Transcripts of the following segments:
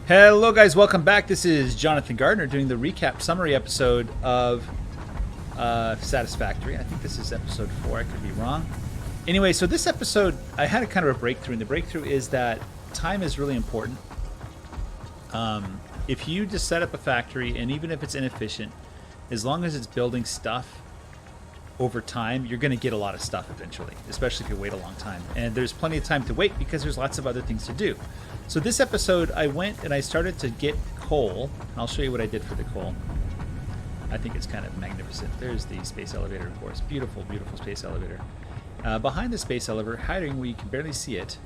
Hello guys, welcome back. This is Jonathan Gardner doing the recap summary episode of Satisfactory. I think this is episode 4, I could be wrong. Anyway, so this episode, I had a kind of a breakthrough, and the breakthrough is that time is really important. If you just set up a factory, and even if it's inefficient, as long as it's building stuff over time, you're going to get a lot of stuff eventually, especially if you wait a long time. And there's plenty of time to wait because there's lots of other things to do. So this episode, I went and I started to get coal. I'll show you what I did for the coal. I think it's kind of magnificent. There's the space elevator, of course. Beautiful, beautiful space elevator. Behind the space elevator, hiding where you can barely see it,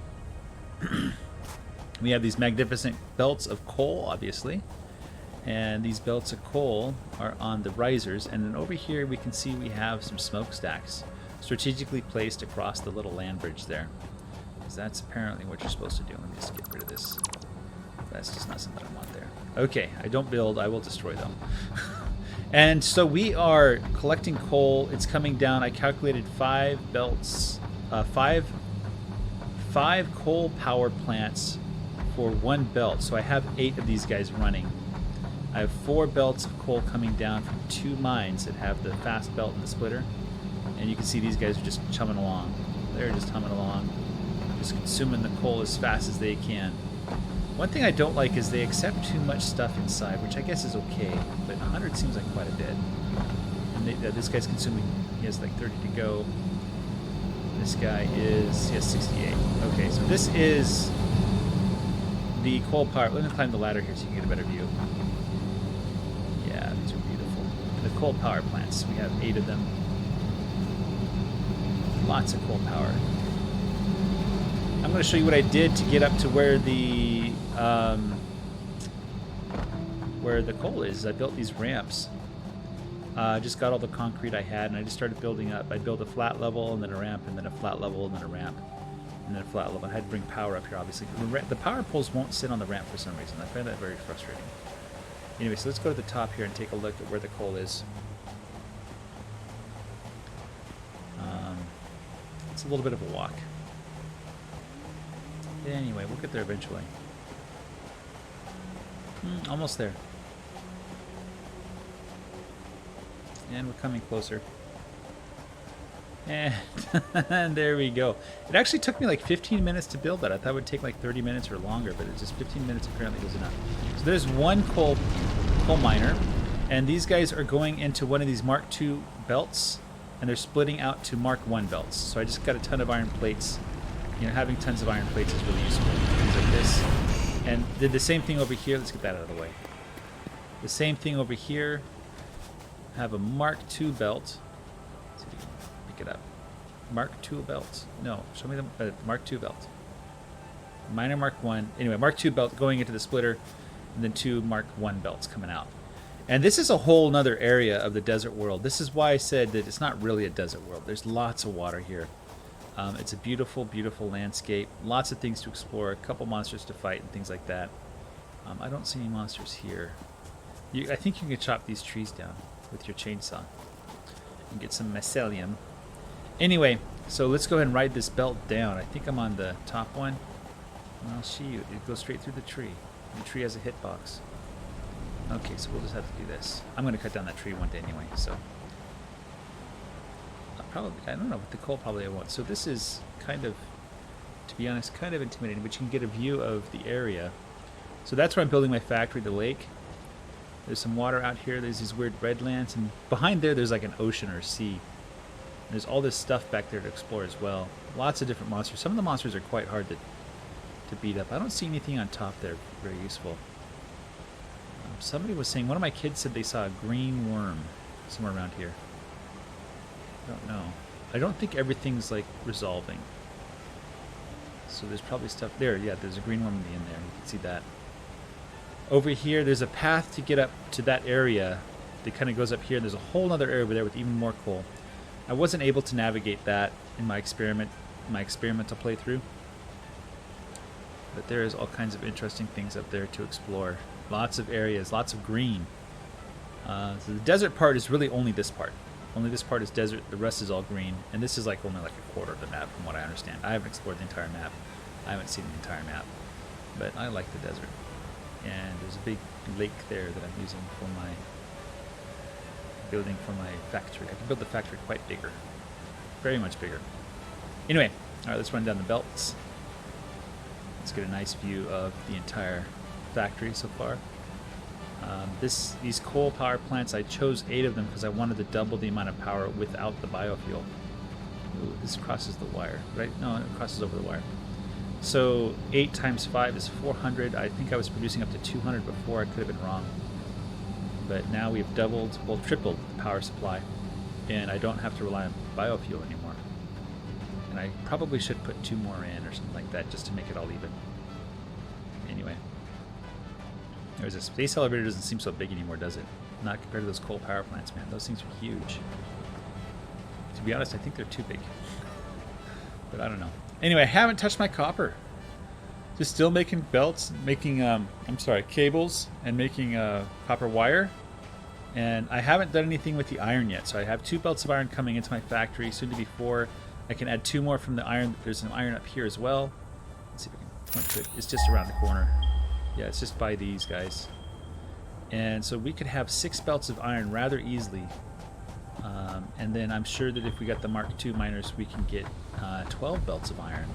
we have these magnificent belts of coal, obviously. And these belts of coal are on the risers. And then over here, we can see we have some smokestacks strategically placed across the little land bridge there. That's apparently what you're supposed to do. Let me just get rid of this. That's just not something I want there. Okay, I don't build, I will destroy them. And so we are collecting coal. It's coming down. I calculated 5 belts, five coal power plants for 1 belt. So I have 8 of these guys running. I have 4 belts of coal coming down from 2 mines that have the fast belt and the splitter. And you can see these guys are just chumming along. They're just humming along. Just consuming the coal as fast as they can. One thing I don't like is they accept too much stuff inside, which I guess is okay, but 100 seems like quite a bit. And this guy's consuming, he has like 30 to go. This guy is, he has 68. Okay, so this is the coal power. Let me climb the ladder here so you can get a better view. Yeah, these are beautiful. The coal power plants, we have 8 of them. Lots of coal power. I'm going to show you what I did to get up to where the coal is. I built these ramps. I just got all the concrete I had, and I just started building up. I built a flat level, and then a ramp, and then a flat level, and then a ramp, and then a flat level. I had to bring power up here, obviously. The power poles won't sit on the ramp for some reason. I find that very frustrating. Anyway, so let's go to the top here and take a look at where the coal is. It's a little bit of a walk. Anyway, we'll get there eventually. Almost there. And we're coming closer. And there we go. It actually took me like 15 minutes to build that. I thought it would take like 30 minutes or longer, but it's just 15 minutes apparently was enough. So there's 1 coal miner, and these guys are going into one of these Mark II belts, and they're splitting out to Mark I belts. So I just got a ton of iron plates. You know, having tons of iron plates is really useful. Things like this. And did the same thing over here. Let's get that out of the way. The same thing over here. Have a Mark II belt. Let's see if you can pick it up. Mark II belt. No, show me the Mark II belt. Minor Mark I. Anyway, Mark II belt going into the splitter, and then 2 Mark I belts coming out. And this is a whole nother area of the desert world. This is why I said that it's not really a desert world. There's lots of water here. It's a beautiful, beautiful landscape. Lots of things to explore. A couple monsters to fight and things like that. I don't see any monsters here. I think you can chop these trees down with your chainsaw and get some mycelium. Anyway, so let's go ahead and ride this belt down. I think I'm on the top one. And I'll see you. It goes straight through the tree. The tree has a hitbox. Okay, so we'll just have to do this. I'm going to cut down that tree one day anyway, so... Probably, I don't know, with the coal probably I won't. So this is kind of, to be honest, kind of intimidating, but you can get a view of the area. So that's where I'm building my factory, the lake. There's some water out here. There's these weird redlands, and behind there's like an ocean or sea. And there's all this stuff back there to explore as well. Lots of different monsters. Some of the monsters are quite hard to beat up. I don't see anything on top there very useful. Somebody was saying, one of my kids said they saw a green worm somewhere around here. I don't know. I don't think everything's like resolving. So there's probably stuff there. Yeah, there's a green worm in the end there. You can see that. Over here, there's a path to get up to that area that kind of goes up here. There's a whole other area over there with even more coal. I wasn't able to navigate that in my experimental playthrough. But there is all kinds of interesting things up there to explore. Lots of areas, lots of green. So the desert part is really only this part. Only this part is desert, the rest is all green. And this is like only like a quarter of the map from what I understand. I haven't explored the entire map. I haven't seen the entire map. But I like the desert. and there's a big lake there that I'm using for my building for my factory. I can build the factory quite bigger, very much bigger. Anyway, all right, let's run down the belts. Let's get a nice view of the entire factory so far. These coal power plants, I chose 8 of them because I wanted to double the amount of power without the biofuel. Ooh, this crosses the wire, right? No, it crosses over the wire. So 8 times 5 is 400. I think I was producing up to 200 before. I could have been wrong. But now we've doubled, well, tripled the power supply. And I don't have to rely on biofuel anymore. And I probably should put 2 more in or something like that just to make it all even. Anyway. There's a space elevator. Doesn't seem so big anymore, does it? Not compared to those coal power plants, man. Those things are huge. To be honest, I think they're too big. But I don't know. Anyway, I haven't touched my copper. Just still making belts, making, cables, and making copper wire. And I haven't done anything with the iron yet. So I have 2 belts of iron coming into my factory, soon to be 4. I can add 2 more from the iron. There's some iron up here as well. Let's see if I can point to it. It's just around the corner. Yeah, it's just by these guys. And so we could have 6 belts of iron rather easily. And then I'm sure that if we got the Mark II miners, we can get 12 belts of iron.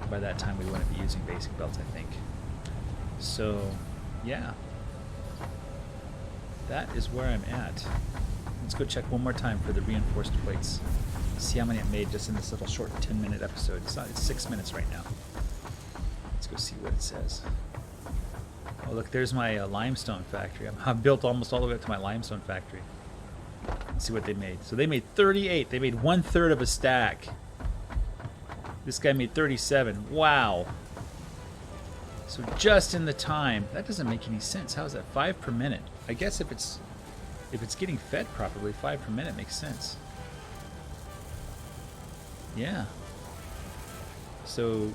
By that time, we wouldn't be using basic belts, I think. So, yeah. That is where I'm at. Let's go check one more time for the reinforced plates. See how many I made just in this little short 10-minute episode. It's 6 minutes right now. Let's go see what it says. Oh, look, there's my limestone factory. I've built almost all the way up to my limestone factory. Let's see what they made. So they made 38. They made 1/3 of a stack. This guy made 37. Wow. So just in the time. That doesn't make any sense. How is that? 5 per minute. I guess if it's getting fed properly, 5 per minute makes sense. Yeah. So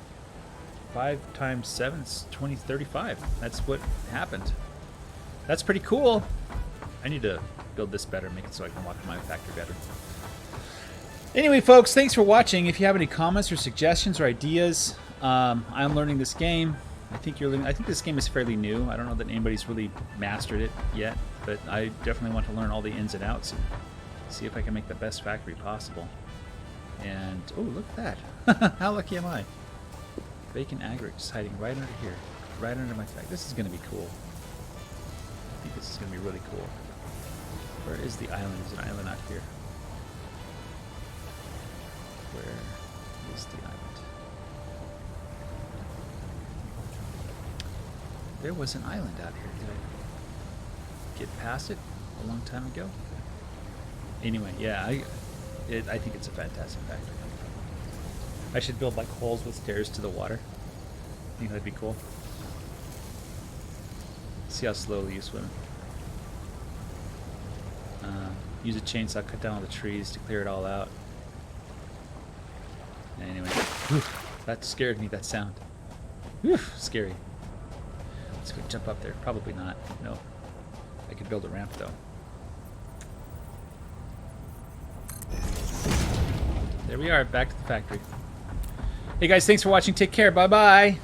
5 times 7 is 20, 35. That's what happened. That's pretty cool. I need to build this better, make it so I can walk in my factory better. Anyway, folks, thanks for watching. If you have any comments or suggestions or ideas, I'm learning this game. I think this game is fairly new. I don't know that anybody's really mastered it yet, but I definitely want to learn all the ins and outs and see if I can make the best factory possible. And oh, look at that! How lucky am I? Bacon aggregate just hiding right under here, right under my factory. This is going to be cool. I think this is going to be really cool. Where is the island? Is an island out here? Where is the island? There was an island out here. Did I get past it a long time ago? Anyway, yeah, I think it's a fantastic factory. I should build like holes with stairs to the water. I think that'd be cool. See how slowly you swim. Use a chainsaw, cut down all the trees to clear it all out. Anyway, whew, that scared me, that sound. Whew, scary. Let's go jump up there. Probably not. No. I could build a ramp though. There we are, back to the factory. Hey guys, thanks for watching. Take care. Bye-bye.